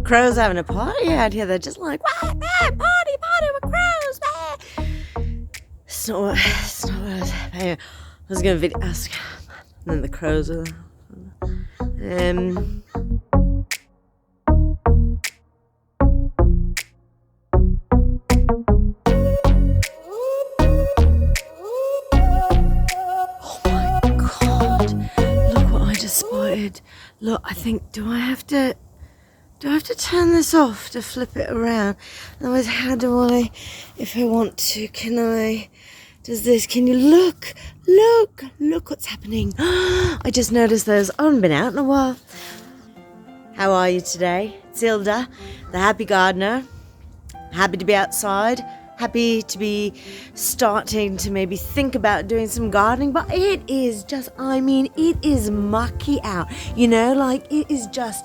crows having a party out here. They're just like, what? Party with crows, It's not what I was going to ask. And then the crows are... Spotted. Look, I think, do I have to turn this off to flip it around? Otherwise, how do I, if I want to, can you look what's happening? I just noticed those. I haven't been out in a while. How are you today? It's Hilda, the happy gardener. Happy to be outside. Happy to be starting to maybe think about doing some gardening, but it is just, it is mucky out, it is just,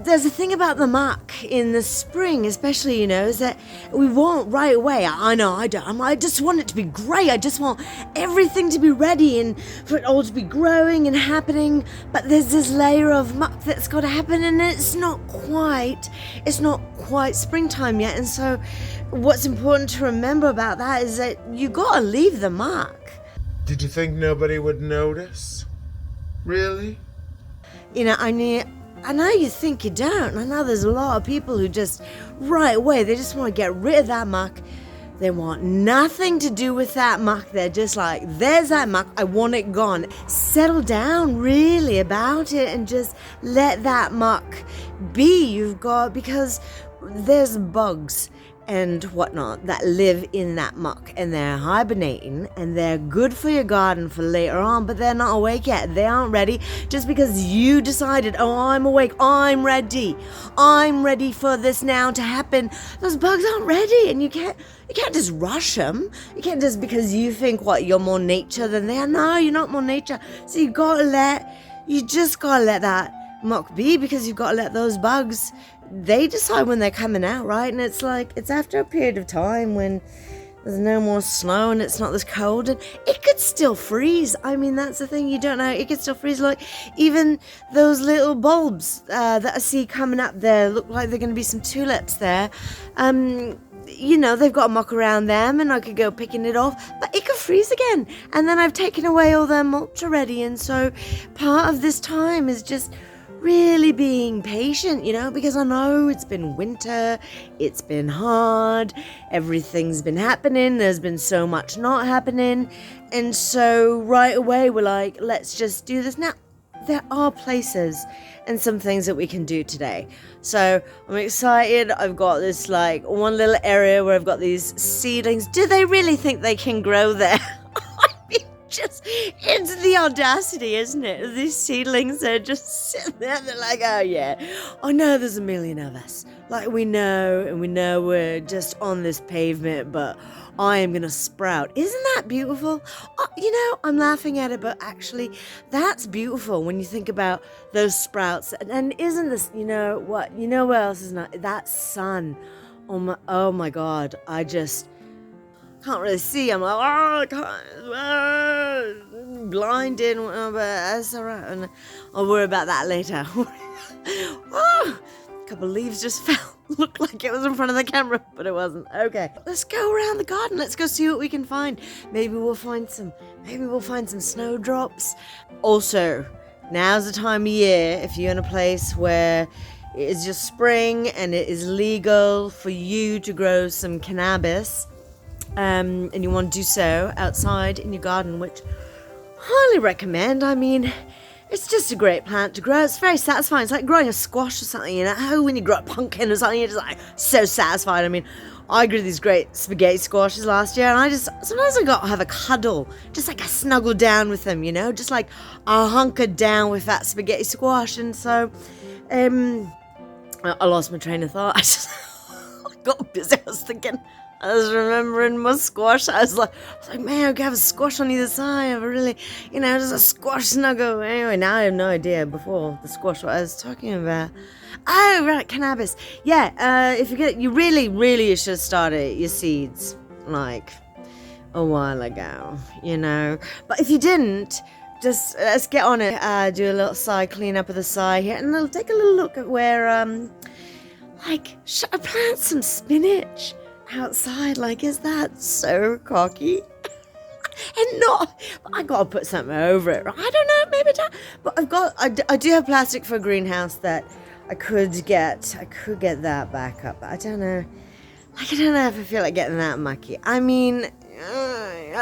there's a thing about the muck in the spring, especially, is that we want right away. I know I don't. I just want it to be great. I just want everything to be ready and for it all to be growing and happening. But there's this layer of muck that's got to happen, and it's not quite springtime yet. And so what's important to remember about that is that you got to leave the muck. Did you think nobody would notice? Really? I know you think you don't. I know there's a lot of people who just, right away, they just want to get rid of that muck. They want nothing to do with that muck. They're just like, there's that muck, I want it gone. Settle down really about it and just let that muck be. Because there's bugs and whatnot that live in that muck, and they're hibernating, and they're good for your garden for later on, but they're not awake yet. They aren't ready. Just because you decided, I'm awake, I'm ready for this now to happen, those bugs aren't ready, and you can't just rush them. You can't just, because you think you're more nature than they are. No, you're not more nature. So you just gotta let that muck be, because you've got to let those bugs, they decide when they're coming out, right? And it's after a period of time when there's no more snow and it's not this cold, and it could still freeze. That's the thing, you don't know. It could still freeze. Like, even those little bulbs that I see coming up there look like they're going to be some tulips there. They've got muck around them, and I could go picking it off, but it could freeze again. And then I've taken away all their mulch already, and so part of this time is just really being patient, because I know it's been winter, it's been hard, everything's been happening, there's been so much not happening, and so right away we're like, let's just do this now. There are places and some things that we can do today. So I'm excited. I've got this one little area where I've got these seedlings. Do they really think they can grow there? It's the audacity, isn't it? These seedlings are just sitting there. They're like, oh yeah, I know there's a million of us. We know we're just on this pavement, but I am going to sprout. Isn't that beautiful? I'm laughing at it, but actually that's beautiful when you think about those sprouts. And isn't this, what else is not? That sun. Oh my God. I just can't really see. I'm like, blinded, but that's all right. And I'll worry about that later. A couple of leaves just fell. Looked like it was in front of the camera, but it wasn't. Okay, let's go around the garden. Let's go see what we can find. Maybe we'll find some snowdrops. Also, now's the time of year, if you're in a place where it is just spring and it is legal for you to grow some cannabis, and you want to do so outside in your garden, which I highly recommend. It's just a great plant to grow. It's very satisfying. It's like growing a squash or something, when you grow a pumpkin or something, you're just so satisfied. I grew these great spaghetti squashes last year, and sometimes I got to have a cuddle, just I snuggle down with them, just I hunkered down with that spaghetti squash. And so I lost my train of thought. I got busy. I was remembering my squash. I was like, man, I could have a squash on either side. Have a really, just a squash snuggle. Anyway, now I have no idea before the squash what I was talking about. Oh, right, cannabis. Yeah, if you really, really should have started your seeds, a while ago, But if you didn't, just let's get on it. Do a little side cleanup of the side here, and I'll take a little look at where like should I plant some spinach outside? Like, is that so cocky? And not, I gotta put something over it. I don't know, maybe that. But I do have plastic for a greenhouse that I could get that back up. But I don't know. Like, I don't know if I feel like getting that mucky. I mean,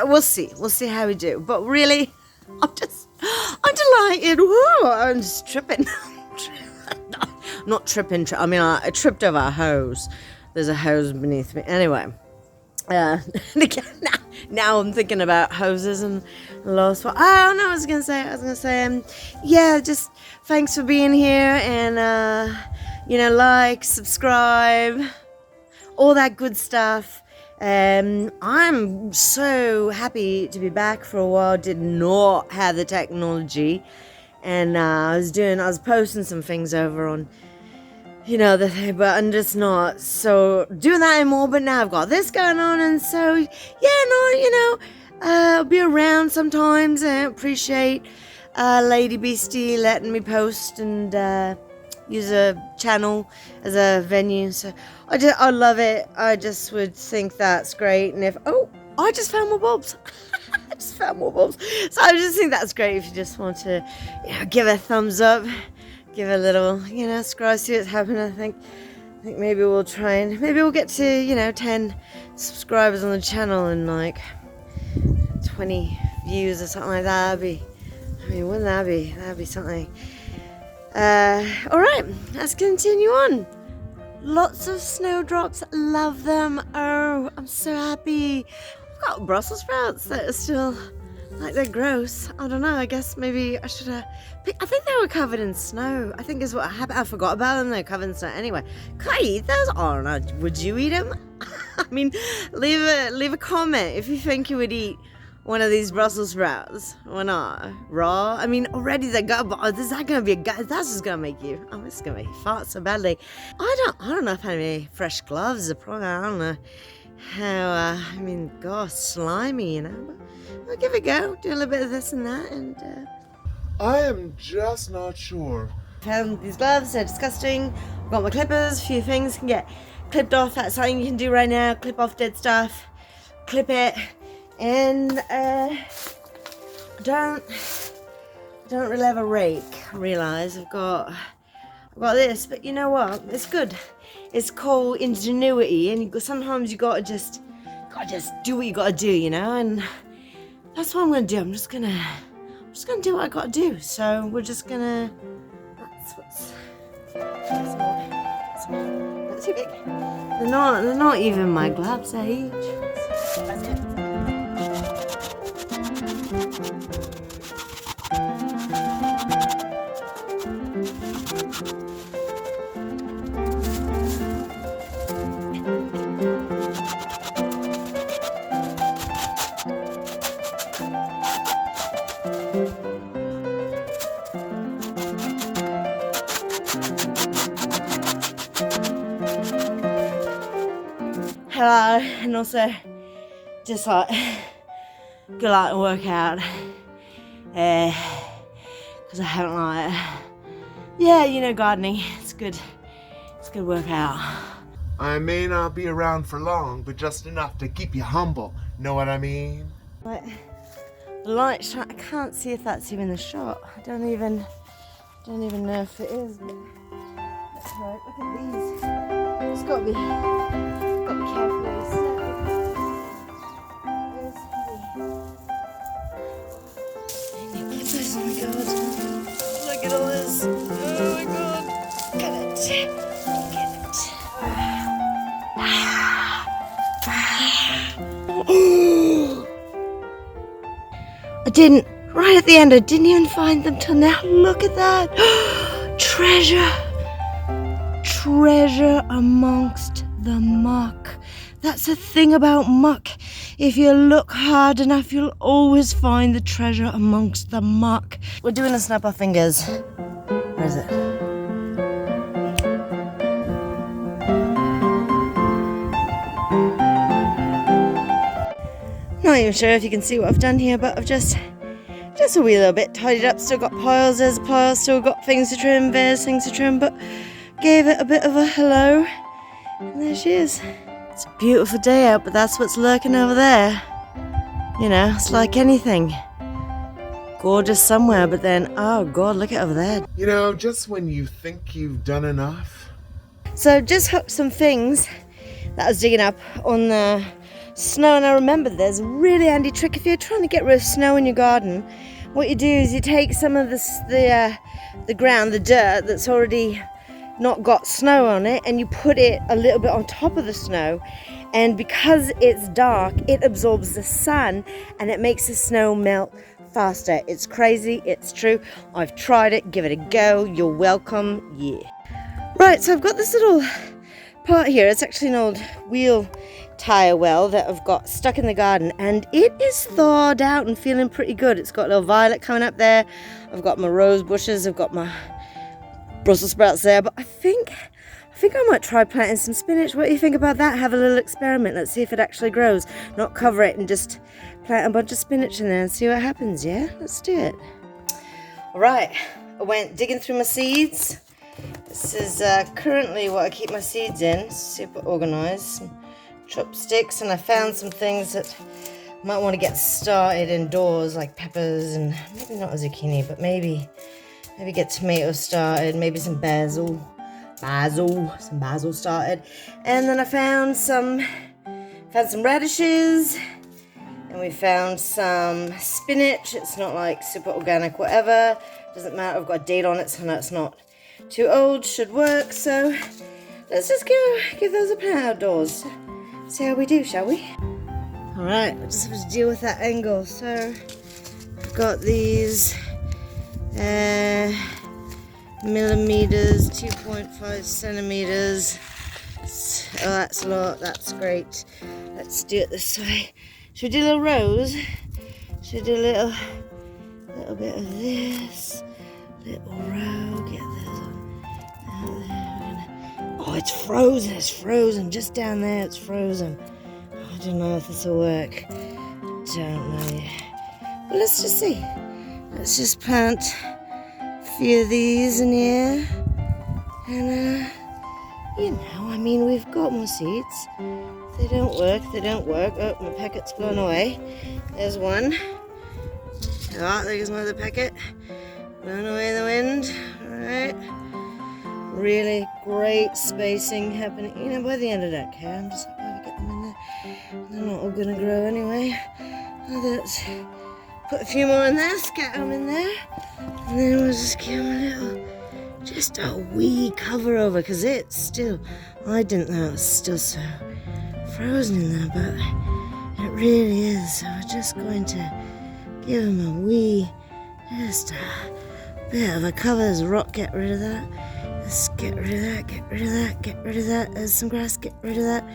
we'll see. We'll see how we do. But really, I'm delighted. Whoa, I'm just tripping. Not tripping. I mean, I tripped over a hose. There's a hose beneath me. Anyway. And again, now I'm thinking about hoses and lost. Oh no, I was gonna say, yeah, just thanks for being here, and like, subscribe, all that good stuff. I'm so happy to be back for a while. Did not have the technology, and I was posting some things over on, but I'm just not so doing that anymore. But now I've got this going on, and so I'll be around sometimes. I appreciate Lady Beastie letting me post and use a channel as a venue. So I love it. I just would think that's great. And I just found more bulbs. I just found more bulbs. So I just think that's great if you just want to, give a thumbs up. Give a little, scroll, see what's happening. I think maybe we'll get to, 10 subscribers on the channel and like 20 views or something like that. Wouldn't that be something? All right, let's continue on. Lots of snowdrops, love them. Oh, I'm so happy. I've got Brussels sprouts that are still, like, they're gross. I don't know, I guess maybe I should have I think they were covered in snow. I think is what happened. I forgot about them. They're covered in snow. Anyway, could I eat those? I don't know. Would you eat them? I mean, leave a comment if you think you would eat one of these Brussels sprouts. Why not? Raw? I mean, already they got, but is that going to be that's just going to make you, it's going to make you fart so badly. I don't know if I have any fresh gloves. I don't know how, gosh, slimy, but I'll give it a go. Do a little bit of this and that, and I am just not sure. Found these gloves, they're disgusting. I've got my clippers, a few things can get clipped off. That's something you can do right now. Clip off dead stuff, clip it, and don't really have a rake. I realise I've got this, but you know what? It's good. It's called ingenuity, and sometimes you gotta just do what you gotta do, and that's what I'm gonna do. I'm just gonna do what I gotta do. So we're just gonna. That's not too big. They're not even my gloves. They're huge. That's it. And also just like go out and work out because I haven't gardening. It's good workout. I may not be around for long, but just enough to keep you humble. Know what I mean? Like, the light shot, I can't see if that's even the shot. I don't even know if it is. But that's right. Look at these. It's got to be careful. Oh my god. Look at all this. Oh my god. Get it. I didn't, right at the end, I didn't even find them till now. Look at that. Treasure amongst the muck. That's the thing about muck. If you look hard enough, you'll always find the treasure amongst the muck. We're doing a snap our fingers. Where is it? Not even sure if you can see what I've done here, but I've just Just a wee little bit tidied up. Still got piles, there's a pile. Still got things to trim, there's things to trim. But gave it a bit of a hello. And there she is. It's a beautiful day out, but that's what's lurking over there. You know, it's like anything. Gorgeous somewhere, but then, oh God, look at over there. You know, just when you think you've done enough. So just hooked some things that I was digging up on the snow, and I remembered there's a really handy trick if you're trying to get rid of snow in your garden. What you do is you take some of the ground, the dirt that's already not got snow on it, and you put it a little bit on top of the snow, and because it's dark, it absorbs the sun and it makes the snow melt faster. It's crazy, it's true. I've tried it, give it a go. You're welcome. Yeah. Right, so I've got this little part here. It's actually an old wheel tire well that I've got stuck in the garden, and it is thawed out and feeling pretty good. It's got a little violet coming up there. I've got my rose bushes, I've got my Brussels sprouts there, but I think I might try planting some spinach. What do you think about that? Have a little experiment. Let's see if it actually grows. Not cover it and just plant a bunch of spinach in there and see what happens, yeah? Let's do it. All right, I went digging through my seeds. This is currently what I keep my seeds in. Super organized. Some chopsticks, and I found some things that I might want to get started indoors, like peppers and maybe not a zucchini, but maybe get tomatoes started, maybe some basil started. And then I found some radishes, and we found some spinach. It's not like super organic, whatever. Doesn't matter. I've got a date on it, so no, it's not too old. Should work. So let's just give those a plant outdoors. See how we do, shall we? All right, I just have to deal with that angle. So I've got these millimeters, 2.5 centimeters. Oh, that's a lot. That's great. Let's do it this way. Should we do a little rose? Should we do a little bit of this? Little row. Get those on out there. Oh, it's frozen. It's frozen. Just down there, it's frozen. I don't know if this will work. Don't know yet. But let's just see. Let's just plant a few of these in here. And, you know, I mean, we've got more seeds. If they don't work, they don't work. Oh, my packet's blown away. There's one. Oh, there's my other packet. Blown away in the wind. Alright. Really great spacing happening. You know, by the end of that can, just get them in there. They're not all gonna grow anyway. Let's put a few more in there, scatter them in there. And then we'll just give them just a wee cover over, because it's still, I didn't know it was still so frozen in there, but it really is. So we're just going to give them a wee, just a bit of a cover. There's a rock, get rid of that. Let's get rid of that, get rid of that, get rid of that. There's some grass, get rid of that.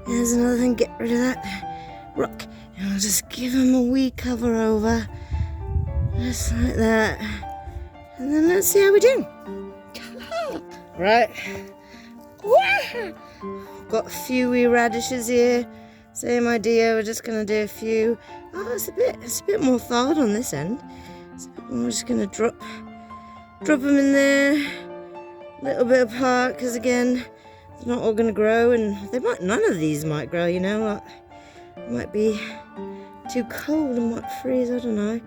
There's another thing, get rid of that. Rock. And I'll just give them a wee cover over. Just like that. And then let's see how we do. Right. Got a few wee radishes here. Same idea, we're just gonna do a few. Oh, it's a bit more thawed on this end. We're just gonna drop them in there. A little bit apart, because again, they're not all gonna grow, and none of these might grow, you know, like, it might be too cold and might freeze, I don't know.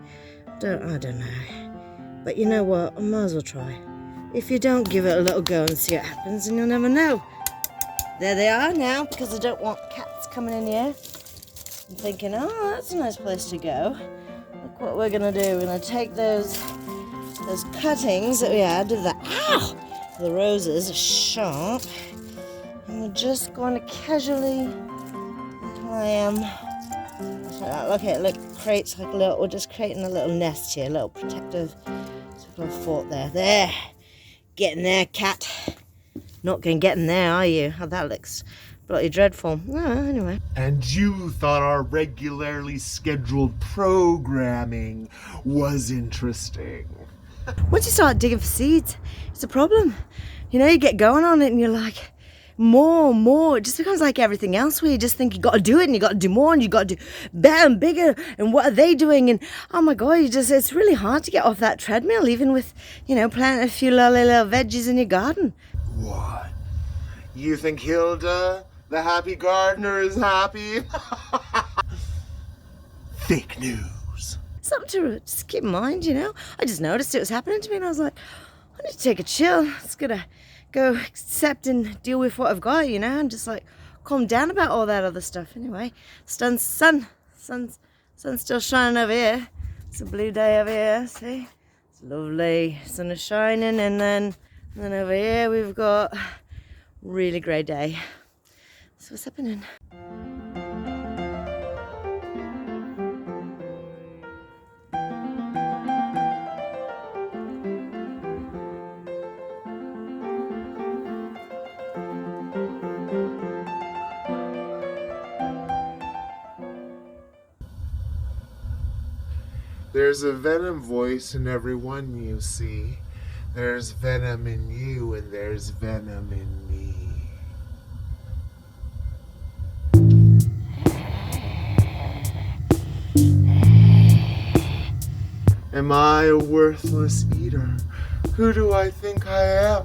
I don't know. But you know what, I might as well try. If you don't give it a little go and see what happens, and you'll never know. There they are now, because I don't want cats coming in here. I'm thinking, oh, that's a nice place to go. Look what we're gonna do. We're gonna take those cuttings that we had of the roses are sharp, and we're just going to casually clam. Look, creates like a little, we're just creating a little nest here, a little protective sort of fort there. There, get in there, cat. Not going to get in there, are you? Oh, that looks bloody dreadful. Oh, anyway. And you thought our regularly scheduled programming was interesting. Once you start digging for seeds, it's a problem. You know, you get going on it and you're like, more. It just becomes like everything else where you just think you got to do it and you got to do more and you got to do better and bigger. And what are they doing? And oh my God, it's really hard to get off that treadmill, even with, planting a few lovely little veggies in your garden. What? You think Hilda, the happy gardener, is happy? Fake news. Something to just keep in mind, I just noticed it was happening to me and I was like, I need to take a chill. It's gonna go accept and deal with what I've got, and just like calm down about all that other stuff. Anyway, sun's still shining over here. It's a blue day over here, see? It's lovely. Sun is shining, and then over here we've got really grey day. So what's happening? There's a Venom voice in everyone you see. There's venom in you and there's venom in me. Am I a worthless eater? Who do I think I am?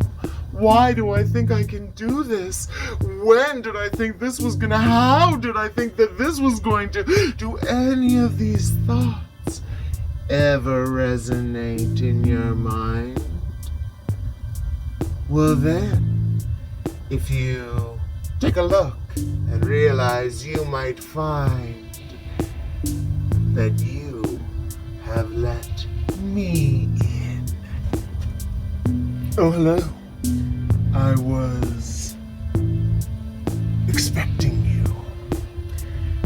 Why do I think I can do this? When did I think this was gonna? How did I think that this was going to? Do any of these thoughts ever resonate in your mind? Well then, if you take a look and realize, you might find that you have let me in. Oh, hello. I was expecting you.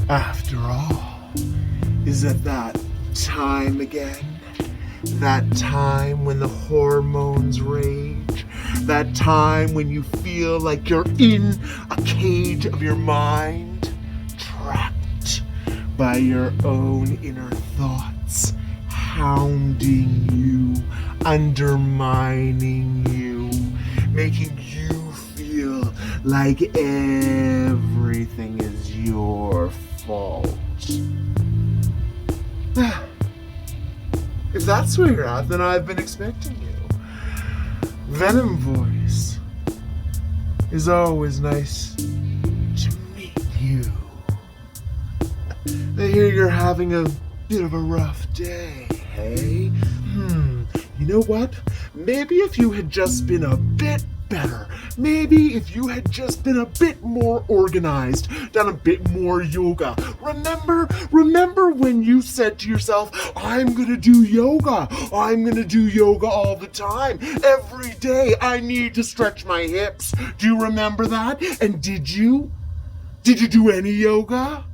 After all, is it that time again? That time when the hormones rage? That time when you feel like you're in a cage of your mind, trapped by your own inner thoughts, hounding you, undermining you, making you feel like everything is your fault. If that's where you're at, then I've been expecting you. Venom Voice. Is always nice to meet you. I hear you're having a bit of a rough day, hey? You know what? Maybe if you had just been a bit better, maybe if you had just been a bit more organized, done a bit more yoga. Remember when you said to yourself, I'm gonna do yoga. I'm gonna do yoga all the time. Every day I need to stretch my hips. Do you remember that? And did you? Did you do any yoga?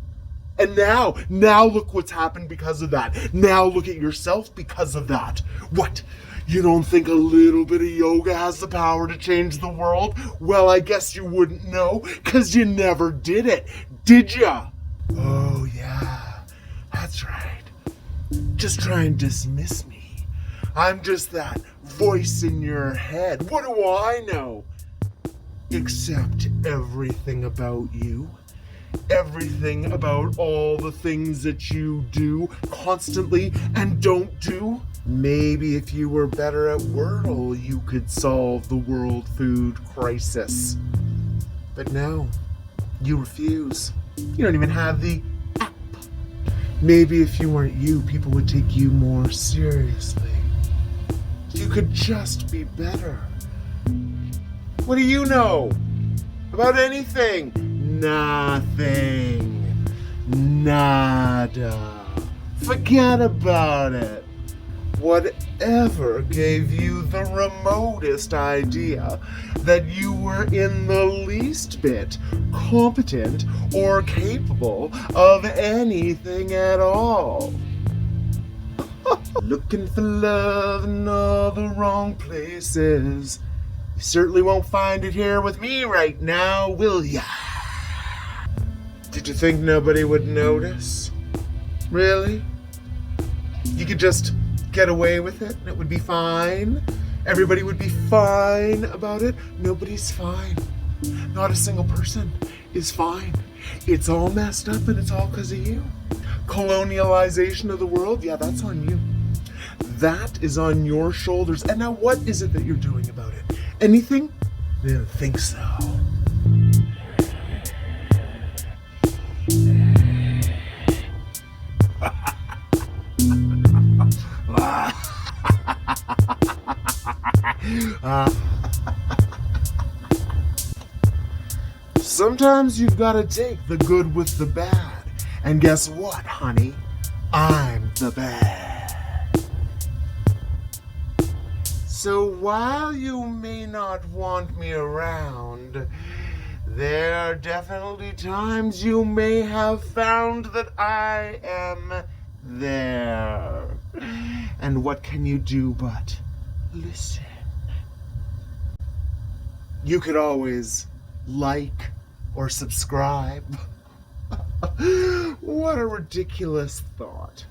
And now look what's happened because of that. Now look at yourself because of that. What? You don't think a little bit of yoga has the power to change the world? Well, I guess you wouldn't know, 'cause you never did it, did ya? Oh, yeah, that's right. Just try and dismiss me. I'm just that voice in your head. What do I know? Except everything about you. Everything about all the things that you do constantly and don't do. Maybe if you were better at Wordle, you could solve the world food crisis. But no, you refuse. You don't even have the app. Maybe if you weren't you, people would take you more seriously. You could just be better. What do you know about anything? Nothing. Nada. Forget about it. Whatever gave you the remotest idea that you were in the least bit competent or capable of anything at all? Looking for love in all the wrong places. You certainly won't find it here with me right now, will ya? Did you think nobody would notice? Really? You could just get away with it and it would be fine? Everybody would be fine about it? Nobody's fine. Not a single person is fine. It's all messed up and it's all because of you. Colonialization of the world, yeah, that's on you. That is on your shoulders. And now what is it that you're doing about it? Anything? I didn't think so. Sometimes you've got to take the good with the bad. And guess what, honey? I'm the bad. So while you may not want me around, there are definitely times you may have found that I am there. And what can you do but listen? You could always like or subscribe. What a ridiculous thought.